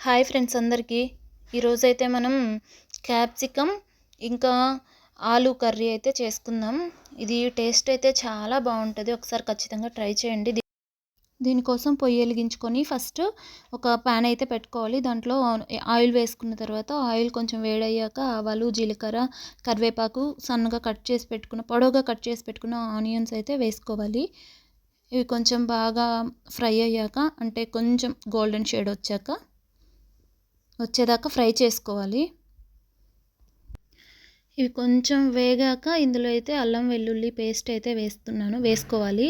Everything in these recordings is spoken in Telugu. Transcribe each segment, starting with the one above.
హాయ్ ఫ్రెండ్స్ అందరికీ. ఈరోజైతే మనం క్యాప్సికమ్ ఇంకా ఆలు కర్రీ అయితే చేసుకుందాం. ఇది టేస్ట్ అయితే చాలా బాగుంటుంది. ఒకసారి ఖచ్చితంగా ట్రై చేయండి. దీనికోసం పొయ్యి వెలిగించుకొని ఫస్ట్ ఒక ప్యాన్ అయితే పెట్టుకోవాలి. దాంట్లో ఆయిల్ వేసుకున్న తర్వాత ఆయిల్ కొంచెం వేడయ్యాక ఆవాలు, జీలకర్ర, కరివేపాకు, సన్నగా కట్ చేసి పెట్టుకున్న పొడవుగా కట్ చేసి పెట్టుకున్న ఆనియన్స్ అయితే వేసుకోవాలి. ఇవి కొంచెం బాగా ఫ్రై అయ్యాక, అంటే కొంచెం గోల్డెన్ షేడ్ వచ్చేదాకా ఫ్రై చేసుకోవాలి. ఇవి కొంచెం వేగాక ఇందులో అయితే అల్లం వెల్లుల్లి పేస్ట్ అయితే వేసుకోవాలి.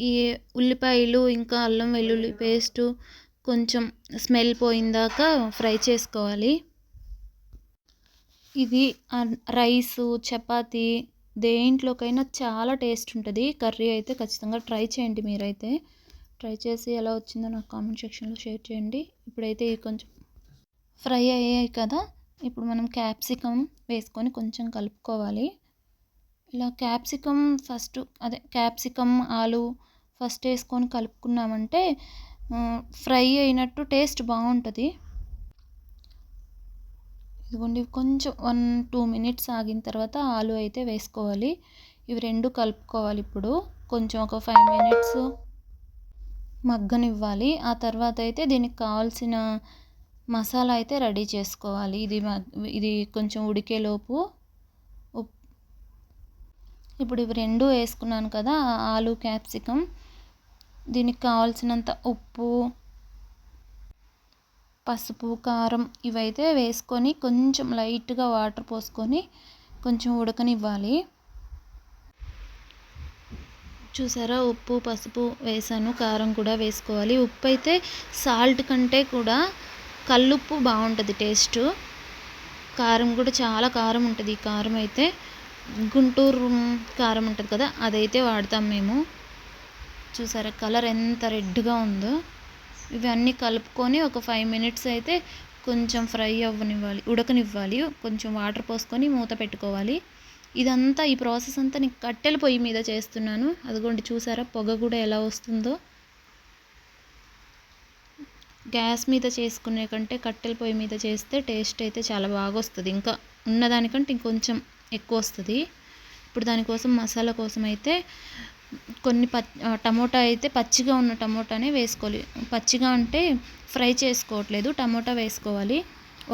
ఈ ఉల్లిపాయలు ఇంకా అల్లం వెల్లుల్లి పేస్టు కొంచెం స్మెల్ పోయిందాక ఫ్రై చేసుకోవాలి. ఇది రైసు, చపాతీ దేంట్లోకైనా చాలా టేస్ట్ ఉంటుంది. కర్రీ అయితే ఖచ్చితంగా ట్రై చేయండి. మీరైతే ట్రై చేసి ఎలా వచ్చిందో నాకు కామెంట్ సెక్షన్లో షేర్ చేయండి. ఇప్పుడైతే కొంచెం ఫ్రై అయ్యాయి కదా, ఇప్పుడు మనం క్యాప్సికమ్ వేసుకొని కొంచెం కలుపుకోవాలి. ఇలా క్యాప్సికమ్ ఆలు ఫస్ట్ వేసుకొని కలుపుకున్నామంటే ఫ్రై అయినట్టు టేస్ట్ బాగుంటుంది. ఇదిగోండి, కొంచెం 1-2 మినిట్స్ ఆగిన తర్వాత ఆలు అయితే వేసుకోవాలి. ఇవి రెండు కలుపుకోవాలి. ఇప్పుడు కొంచెం ఒక 5 మినిట్స్ మగ్గనివ్వాలి. ఆ తర్వాత అయితే దీనికి కావాల్సిన మసాలా అయితే రెడీ చేసుకోవాలి. ఇది కొంచెం ఉడికేలోపు ఇప్పుడు ఇవి రెండు వేసుకున్నాను కదా, ఆలు క్యాప్సికమ్, దీనికి కావాల్సినంత ఉప్పు, పసుపు, కారం ఇవైతే వేసుకొని కొంచెం లైట్గా వాటర్ పోసుకొని కొంచెం ఉడకనివ్వాలి. చూసారా, ఉప్పు పసుపు వేసాను, కారం కూడా వేసుకోవాలి. ఉప్పు అయితే సాల్ట్ కంటే కూడా కల్లుప్పు బాగుంటుంది టేస్ట్. కారం కూడా చాలా కారం ఉంటుంది. ఈ కారం అయితే గుంటూరు కారం ఉంటుంది కదా, అదైతే వాడతాం మేము. చూసారా కలర్ ఎంత రెడ్గా ఉందో. ఇవన్నీ కలుపుకొని ఒక 5 మినిట్స్ అయితే కొంచెం ఫ్రై ఉడకనివ్వాలి. కొంచెం వాటర్ పోసుకొని మూత పెట్టుకోవాలి. ఇదంతా ఈ ప్రాసెస్ అంతా నేను కట్టెల పొయ్యి మీద చేస్తున్నాను. అదిగోండి, చూసారా పొగ కూడా ఎలా వస్తుందో. గ్యాస్ మీద చేసుకునే కంటే కట్టెల పొయ్యి మీద చేస్తే టేస్ట్ అయితే చాలా బాగా వస్తుంది. ఇంకా ఉన్నదానికంటే ఇంకొంచెం ఎక్కువ వస్తుంది. ఇప్పుడు దానికోసం మసాలా కోసం అయితే కొన్ని టమోటా అయితే పచ్చిగా ఉన్న టమోటానే వేసుకోవాలి. పచ్చిగా అంటే ఫ్రై చేసుకోవట్లేదు, టమోటా వేసుకోవాలి.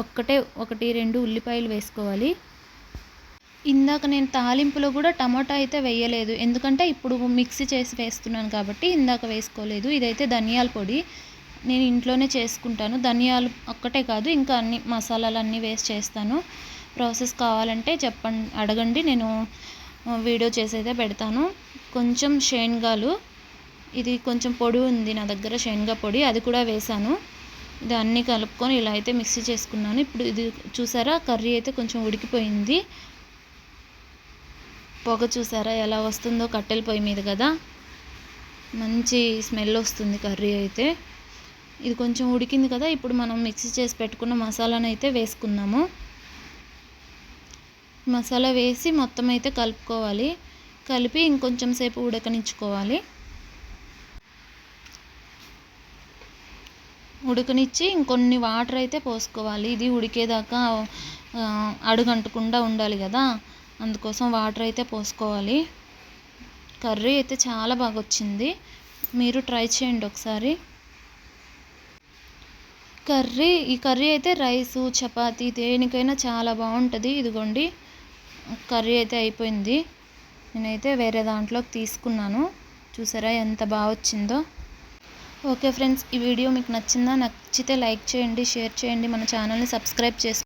1-2 ఉల్లిపాయలు వేసుకోవాలి. ఇందాక నేను తాలింపులో కూడా టమోటా అయితే వేయలేదు, ఎందుకంటే ఇప్పుడు మిక్సీ చేసి వేస్తున్నాను కాబట్టి ఇందాక వేసుకోలేదు. ఇదైతే ధనియాల పొడి, నేను ఇంట్లోనే చేసుకుంటాను. ధనియాలు ఒక్కటే కాదు, ఇంకా అన్ని మసాలాలు అన్నీ వేసి చేస్తాను. ప్రాసెస్ కావాలంటే అడగండి, నేను వీడియో చేసైతే పెడతాను. కొంచెం శనగలు, ఇది కొంచెం పొడి ఉంది నా దగ్గర, శనగ పొడి, అది కూడా వేసాను. ఇది అన్నీ కలుపుకొని ఇలా అయితే మిక్సీ చేసుకున్నాను. ఇప్పుడు ఇది చూసారా, కర్రీ అయితే కొంచెం ఉడికిపోయింది. పొగ చూసారా ఎలా వస్తుందో, కట్టెల పొయ్యి మీద కదా, మంచి స్మెల్ వస్తుంది కర్రీ అయితే. ఇది కొంచెం ఉడికింది కదా, ఇప్పుడు మనం మిక్సీ చేసి పెట్టుకున్న మసాలాను అయితే వేసుకుందాము. మసాలా వేసి మొత్తం అయితే కలుపుకోవాలి. కలిపి ఇంకొంచెం సేపు ఉడకనిచ్చుకోవాలి. ఉడకనిచ్చి ఇంకొన్ని వాటర్ అయితే పోసుకోవాలి. ఇది ఉడికేదాకా అడుగంటకుండా ఉండాలి కదా, అందుకోసం వాటర్ అయితే పోసుకోవాలి. కర్రీ అయితే చాలా బాగా వచ్చింది. మీరు ట్రై చేయండి ఒకసారి. ఈ కర్రీ అయితే రైసు, చపాతీ దేనికైనా చాలా బాగుంటుంది. ఇదిగోండి, కర్రీ అయితే అయిపోయింది. నేనైతే వేరే దాంట్లోకి తీసుకున్నాను. చూసారా ఎంత బాగా వచ్చిందో. ఓకే ఫ్రెండ్స్, ఈ వీడియో మీకు నచ్చితే లైక్ చేయండి, షేర్ చేయండి, మన ఛానల్ని సబ్స్క్రైబ్ చేసుకోండి.